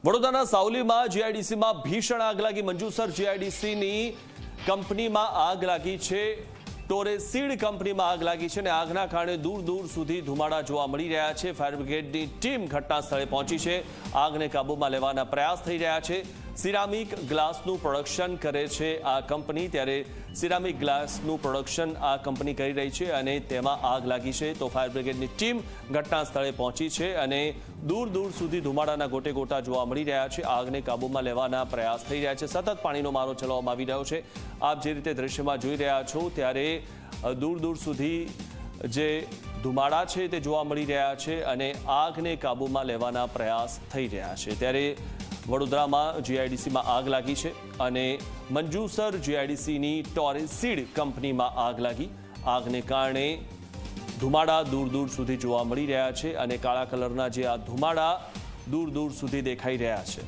વડોદરાના સાવલીમાં જીઆઈડીસીમાં ભીષણ આગ લાગી। મંજુસર જીઆઈડીસીની કંપનીમાં આગ લાગી છે। ટોરેસીડ કંપનીમાં આગ લાગી છે અને આગના કારણે દૂર દૂર સુધી ધુમાડા જોવા મળી રહ્યા છે। ફાયર બ્રિગેડની ટીમ ઘટના સ્થળે પહોંચી છે। આગને કાબૂમાં લેવાના પ્રયાસ થઈ રહ્યા છે। સિરામિક ગ્લાસનું પ્રોડક્શન કરે છે આ કંપની, ત્યારે સિરામિક ગ્લાસનું પ્રોડક્શન આ કંપની કરી રહી છે અને તેમાં આગ લાગી છે। તો ફાયર બ્રિગેડની ટીમ ઘટના સ્થળે પહોંચી છે અને દૂર દૂર સુધી ધુમાડાના ગોટે ગોટા જોવા મળી રહ્યા છે। આગને કાબૂમાં લેવાના પ્રયાસ થઈ રહ્યા છે। સતત પાણીનો મારો ચલાવવામાં આવી રહ્યો છે। આપ જે રીતે દ્રશ્યમાં જોઈ રહ્યા છો ત્યારે દૂર દૂર સુધી જે ધુમાડા છે તે જોવા મળી રહ્યા છે અને આગને કાબૂમાં લેવાના પ્રયાસ થઈ રહ્યા છે। ત્યારે વડોદરામાં જીઆઈડીસીમાં આગ લાગી છે અને મંજુસર જીઆઈડીસીની ટોરેસીડ કંપનીમાં આગ લાગી। આગને કારણે ધુમાડા દૂર દૂર સુધી જોવા મળી રહ્યા છે અને કાળા કલરના જે આ ધુમાડા દૂર દૂર સુધી દેખાઈ રહ્યા છે।